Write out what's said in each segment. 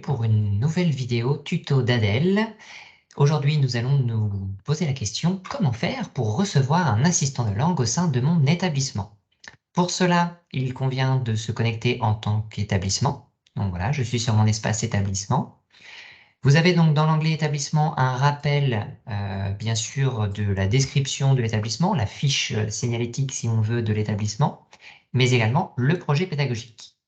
pour une nouvelle vidéo tuto d'Adèle. Aujourd'hui, nous allons nous poser la question: comment faire pour recevoir un assistant de langue au sein de mon établissement? Pour cela, il convient de se connecter en tant qu'établissement. Donc voilà, je suis sur mon espace établissement. Vous avez donc dans l'onglet établissement un rappel, bien sûr, de la description de l'établissement, la fiche signalétique, si on veut, de l'établissement, mais également le projet pédagogique.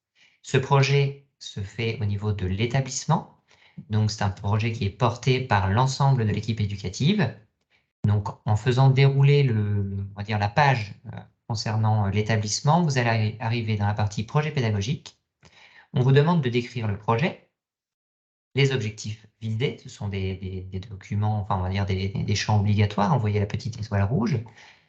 Ce projet se fait au niveau de l'établissement, donc c'est un projet qui est porté par l'ensemble de l'équipe éducative. Donc en faisant dérouler on va dire la page concernant l'établissement, vous allez arriver dans la partie projet pédagogique. On vous demande de décrire le projet, les objectifs visés, ce sont des documents, enfin on va dire des champs obligatoires, vous voyez la petite étoile rouge.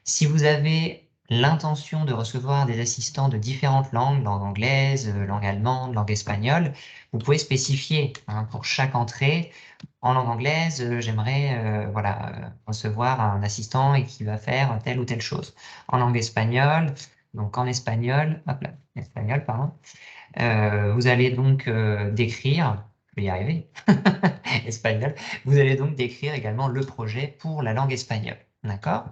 Si vous avez l'intention de recevoir des assistants de différentes langues, langue anglaise, langue allemande, langue espagnole, vous pouvez spécifier pour chaque entrée. En langue anglaise, j'aimerais voilà, recevoir un assistant et qui va faire telle ou telle chose. En langue espagnole, donc en espagnol, hop là, espagnol, pardon, vous allez donc décrire, je vais y arriver, espagnol, vous allez donc décrire également le projet pour la langue espagnole, d'accord?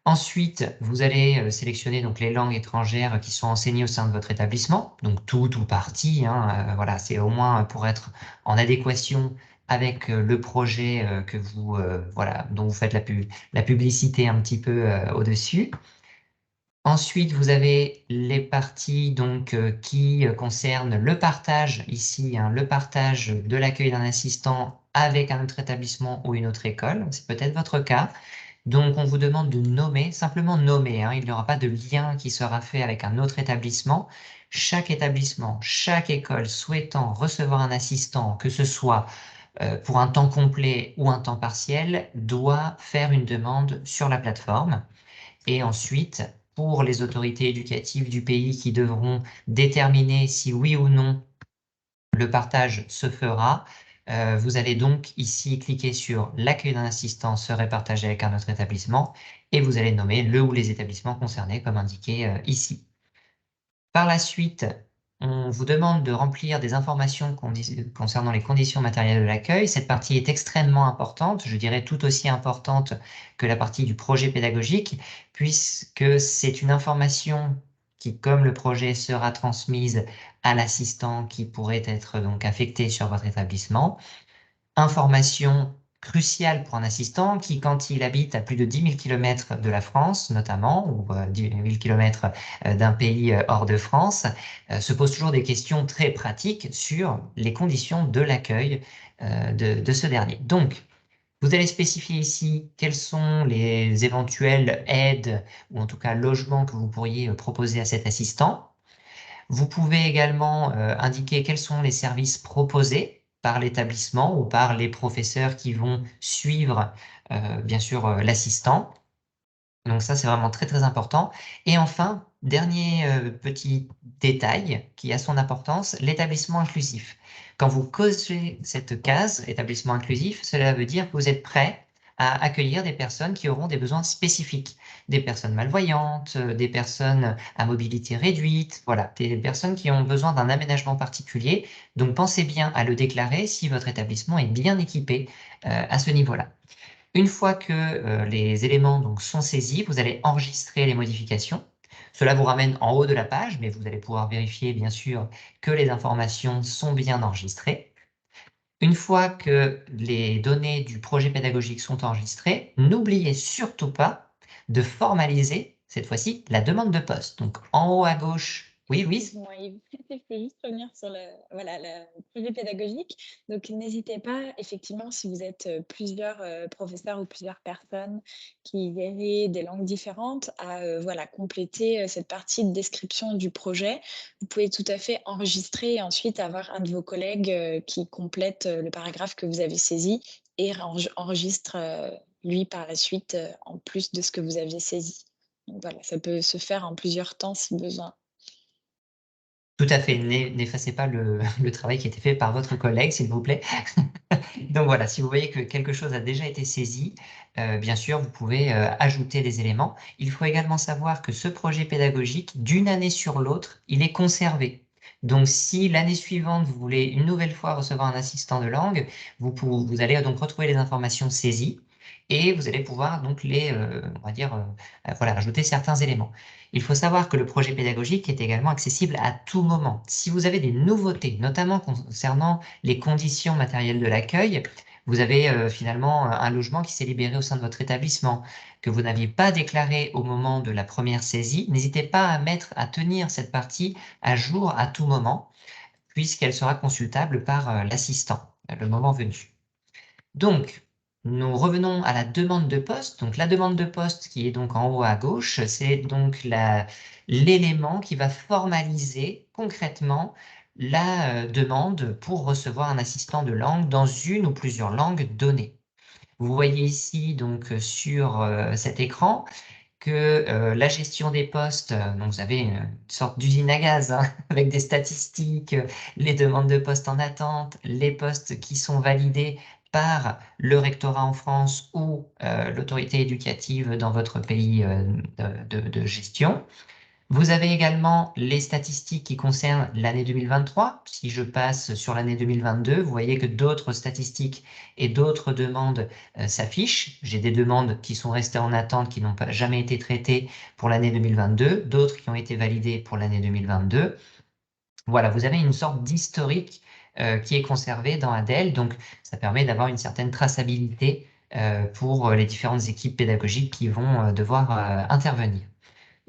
Ensuite, vous allez sélectionner donc les langues étrangères qui sont enseignées au sein de votre établissement, donc tout ou partie, voilà, c'est au moins pour être en adéquation avec le projet que voilà, dont vous faites la publicité un petit peu au-dessus. Ensuite, vous avez les parties donc, qui concernent le partage, ici, le partage de l'accueil d'un assistant avec un autre établissement ou une autre école, c'est peut-être votre cas. Donc, on vous demande de nommer, simplement nommer, il n'y aura pas de lien qui sera fait avec un autre établissement. Chaque établissement, chaque école souhaitant recevoir un assistant, que ce soit pour un temps complet ou un temps partiel, doit faire une demande sur la plateforme. Et ensuite, pour les autorités éducatives du pays qui devront déterminer si oui ou non le partage se fera, vous allez donc ici cliquer sur l'accueil d'un assistant serait partagé avec un autre établissement et vous allez nommer le ou les établissements concernés comme indiqué ici. Par la suite, on vous demande de remplir des informations concernant les conditions matérielles de l'accueil. Cette partie est extrêmement importante, je dirais tout aussi importante que la partie du projet pédagogique, puisque c'est une information qui, comme le projet sera transmise à l'assistant qui pourrait être donc affecté sur votre établissement. Information cruciale pour un assistant qui, quand il habite à plus de 10 000 km de la France, notamment, ou 10 000 km d'un pays hors de France, se pose toujours des questions très pratiques sur les conditions de l'accueil de ce dernier. Donc, vous allez spécifier ici quelles sont les éventuelles aides, ou en tout cas logements que vous pourriez proposer à cet assistant. Vous pouvez également indiquer quels sont les services proposés par l'établissement ou par les professeurs qui vont suivre, bien sûr, l'assistant. Donc ça, c'est vraiment très, très important. Et enfin, dernier petit détail qui a son importance, l'établissement inclusif. Quand vous cochez cette case, établissement inclusif, cela veut dire que vous êtes prêt à accueillir des personnes qui auront des besoins spécifiques, des personnes malvoyantes, des personnes à mobilité réduite, voilà, des personnes qui ont besoin d'un aménagement particulier. Donc pensez bien à le déclarer si votre établissement est bien équipé à ce niveau-là. Une fois que les éléments donc, sont saisis, vous allez enregistrer les modifications. Cela vous ramène en haut de la page, mais vous allez pouvoir vérifier bien sûr que les informations sont bien enregistrées. Une fois que les données du projet pédagogique sont enregistrées, n'oubliez surtout pas de formaliser, cette fois-ci, la demande de poste. Donc en haut à gauche, oui, Louise? Excuse-moi, Yves, je peux juste revenir sur le projet pédagogique. Donc, n'hésitez pas, effectivement, si vous êtes plusieurs professeurs ou plusieurs personnes qui verraient des langues différentes, à voilà, compléter cette partie de description du projet. Vous pouvez tout à fait enregistrer et ensuite avoir un de vos collègues qui complète le paragraphe que vous avez saisi et enregistre lui par la suite en plus de ce que vous aviez saisi. Donc voilà, ça peut se faire en plusieurs temps si besoin. Tout à fait, n'effacez pas le travail qui a été fait par votre collègue, s'il vous plaît. Donc voilà, si vous voyez que quelque chose a déjà été saisi, bien sûr, vous pouvez ajouter des éléments. Il faut également savoir que ce projet pédagogique, d'une année sur l'autre, il est conservé. Donc, si l'année suivante, vous voulez une nouvelle fois recevoir un assistant de langue, vous allez donc retrouver les informations saisies et vous allez pouvoir donc on va dire, voilà, ajouter certains éléments. Il faut savoir que le projet pédagogique est également accessible à tout moment. Si vous avez des nouveautés, notamment concernant les conditions matérielles de l'accueil, vous avez finalement un logement qui s'est libéré au sein de votre établissement, que vous n'aviez pas déclaré au moment de la première saisie, n'hésitez pas à tenir cette partie à jour à tout moment, puisqu'elle sera consultable par l'assistant, le moment venu. Donc, nous revenons à la demande de poste. Donc, la demande de poste qui est donc en haut à gauche, c'est donc l'élément qui va formaliser concrètement la demande pour recevoir un assistant de langue dans une ou plusieurs langues données. Vous voyez ici donc sur cet écran que la gestion des postes, donc vous avez une sorte d'usine à gaz hein, avec des statistiques, les demandes de postes en attente, les postes qui sont validés par le rectorat en France ou l'autorité éducative dans votre pays de gestion. Vous avez également les statistiques qui concernent l'année 2023. Si je passe sur l'année 2022, vous voyez que d'autres statistiques et d'autres demandes s'affichent. J'ai des demandes qui sont restées en attente, qui n'ont jamais été traitées pour l'année 2022, d'autres qui ont été validées pour l'année 2022. Voilà, vous avez une sorte d'historique qui est conservé dans Adèle, donc ça permet d'avoir une certaine traçabilité pour les différentes équipes pédagogiques qui vont devoir intervenir.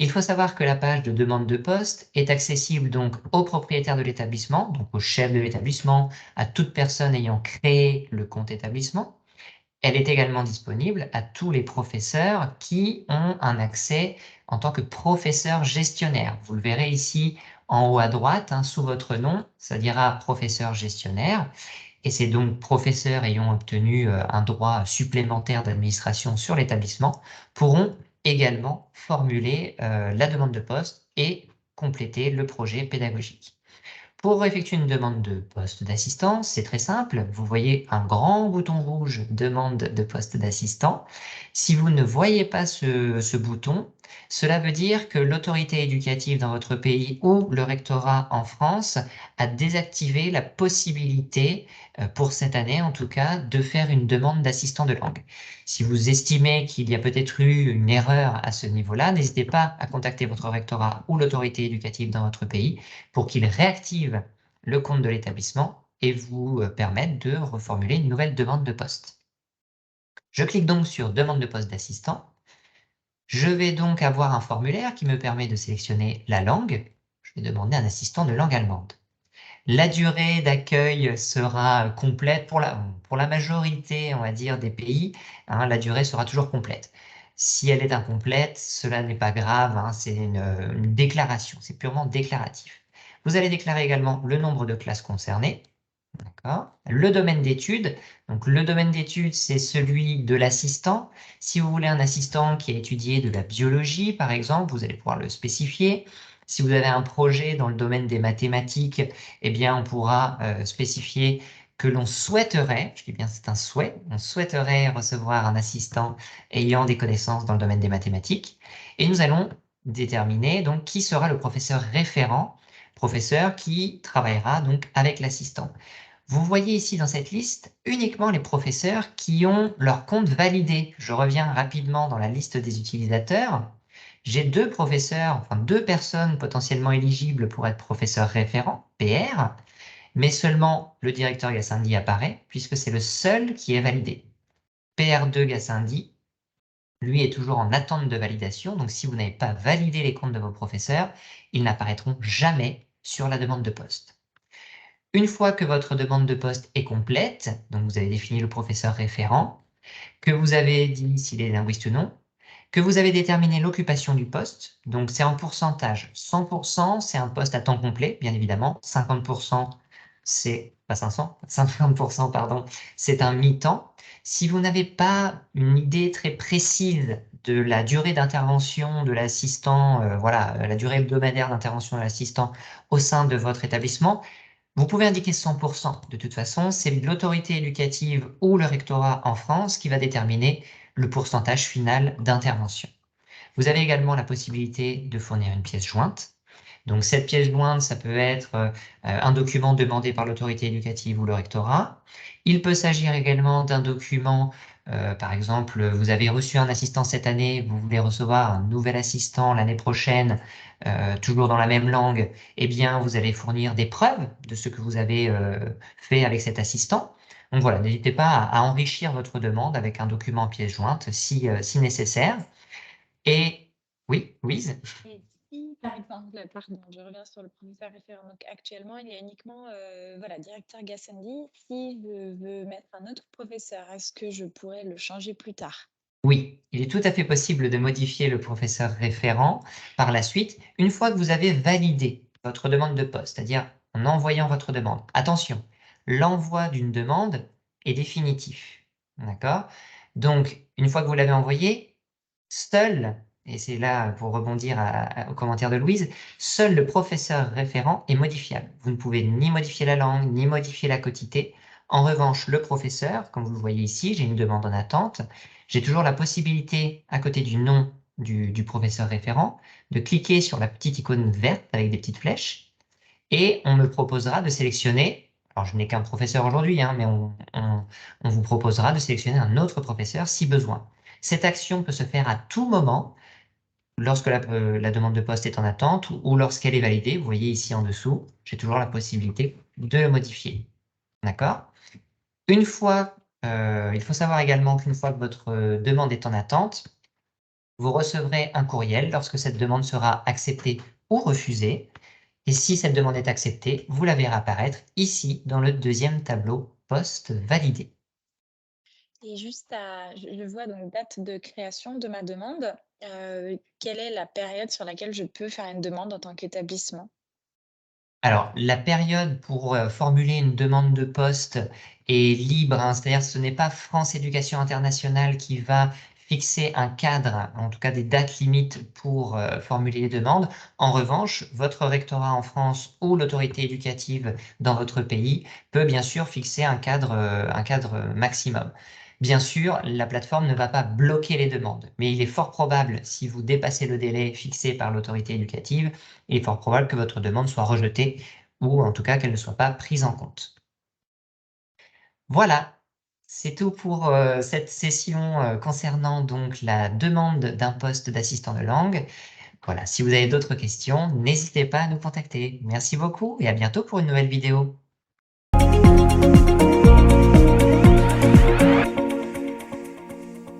Il faut savoir que la page de demande de poste est accessible donc au propriétaire de l'établissement, donc au chef de l'établissement, à toute personne ayant créé le compte établissement. Elle est également disponible à tous les professeurs qui ont un accès en tant que professeur gestionnaire. Vous le verrez ici en haut à droite, hein, sous votre nom, ça dira professeur gestionnaire. Et c'est donc professeurs ayant obtenu un droit supplémentaire d'administration sur l'établissement pourront également formuler la demande de poste et compléter le projet pédagogique. Pour effectuer une demande de poste d'assistant, c'est très simple. Vous voyez un grand bouton rouge « Demande de poste d'assistant ». Si vous ne voyez pas ce bouton, cela veut dire que l'autorité éducative dans votre pays ou le rectorat en France a désactivé la possibilité, pour cette année en tout cas, de faire une demande d'assistant de langue. Si vous estimez qu'il y a peut-être eu une erreur à ce niveau-là, n'hésitez pas à contacter votre rectorat ou l'autorité éducative dans votre pays pour qu'il réactive le compte de l'établissement et vous permette de reformuler une nouvelle demande de poste. Je clique donc sur « Demande de poste d'assistant ». Je vais donc avoir un formulaire qui me permet de sélectionner la langue. Je vais demander un assistant de langue allemande. La durée d'accueil sera complète pour la majorité, on va dire, des pays. Hein, la durée sera toujours complète. Si elle est incomplète, cela n'est pas grave, hein, c'est une déclaration, c'est purement déclaratif. Vous allez déclarer également le nombre de classes concernées. Le domaine d'études. Donc, le domaine d'études, c'est celui de l'assistant. Si vous voulez un assistant qui a étudié de la biologie, par exemple, vous allez pouvoir le spécifier. Si vous avez un projet dans le domaine des mathématiques, eh bien, on pourra spécifier que l'on souhaiterait, je dis bien c'est un souhait, on souhaiterait recevoir un assistant ayant des connaissances dans le domaine des mathématiques. Et nous allons déterminer donc qui sera le professeur référent, professeur qui travaillera donc avec l'assistant. Vous voyez ici dans cette liste uniquement les professeurs qui ont leur compte validé. Je reviens rapidement dans la liste des utilisateurs. J'ai deux professeurs, enfin deux personnes potentiellement éligibles pour être professeur référent, PR, mais seulement le directeur Gassendi apparaît puisque c'est le seul qui est validé. PR2 Gassendi, lui, est toujours en attente de validation, donc si vous n'avez pas validé les comptes de vos professeurs, ils n'apparaîtront jamais sur la demande de poste. Une fois que votre demande de poste est complète, donc vous avez défini le professeur référent, que vous avez dit s'il est linguiste ou non, que vous avez déterminé l'occupation du poste, donc c'est en pourcentage. 100%, c'est un poste à temps complet, bien évidemment. 50%, c'est pas 500, 50%, pardon, c'est un mi-temps. Si vous n'avez pas une idée très précise de la durée d'intervention de l'assistant, voilà, la durée hebdomadaire d'intervention de l'assistant au sein de votre établissement, vous pouvez indiquer 100%. De toute façon, c'est l'autorité éducative ou le rectorat en France qui va déterminer le pourcentage final d'intervention. Vous avez également la possibilité de fournir une pièce jointe. Donc, cette pièce jointe, ça peut être un document demandé par l'autorité éducative ou le rectorat. Il peut s'agir également d'un document, par exemple, vous avez reçu un assistant cette année, vous voulez recevoir un nouvel assistant l'année prochaine, toujours dans la même langue, eh bien, vous allez fournir des preuves de ce que vous avez fait avec cet assistant. Donc voilà, n'hésitez pas à enrichir votre demande avec un document pièce jointe si nécessaire. Et oui, Louise? Et si, par exemple, pardon, je reviens sur le professeur référent. Donc, actuellement, il y a uniquement, voilà, directeur Gassendi. Si je veux mettre un autre professeur, est-ce que je pourrais le changer plus tard? Oui, il est tout à fait possible de modifier le professeur référent par la suite, une fois que vous avez validé votre demande de poste, c'est-à-dire en envoyant votre demande. Attention, l'envoi d'une demande est définitif. D'accord? Donc, une fois que vous l'avez envoyé, seul, et c'est là pour rebondir au commentaire de Louise, seul le professeur référent est modifiable. Vous ne pouvez ni modifier la langue, ni modifier la quotité. En revanche, le professeur, comme vous le voyez ici, j'ai une demande en attente, j'ai toujours la possibilité, à côté du nom du professeur référent, de cliquer sur la petite icône verte avec des petites flèches et on me proposera de sélectionner, alors je n'ai qu'un professeur aujourd'hui, hein, mais on vous proposera de sélectionner un autre professeur si besoin. Cette action peut se faire à tout moment lorsque la demande de poste est en attente ou lorsqu'elle est validée. Vous voyez ici en dessous, j'ai toujours la possibilité de le modifier. D'accord? Une fois, il faut savoir également qu'une fois que votre demande est en attente, vous recevrez un courriel lorsque cette demande sera acceptée ou refusée. Et si cette demande est acceptée, vous la verrez apparaître ici dans le deuxième tableau poste validé. Et juste à, je vois donc date de création de ma demande. Quelle est la période sur laquelle je peux faire une demande en tant qu'établissement? Alors, la période pour formuler une demande de poste est libre, hein, c'est-à-dire ce n'est pas France Éducation Internationale qui va fixer un cadre, en tout cas des dates limites pour formuler les demandes. En revanche, votre rectorat en France ou l'autorité éducative dans votre pays peut bien sûr fixer un cadre maximum. Bien sûr, la plateforme ne va pas bloquer les demandes, mais il est fort probable, si vous dépassez le délai fixé par l'autorité éducative, il est fort probable que votre demande soit rejetée ou en tout cas qu'elle ne soit pas prise en compte. Voilà, c'est tout pour cette session concernant donc la demande d'un poste d'assistant de langue. Voilà, si vous avez d'autres questions, n'hésitez pas à nous contacter. Merci beaucoup et à bientôt pour une nouvelle vidéo.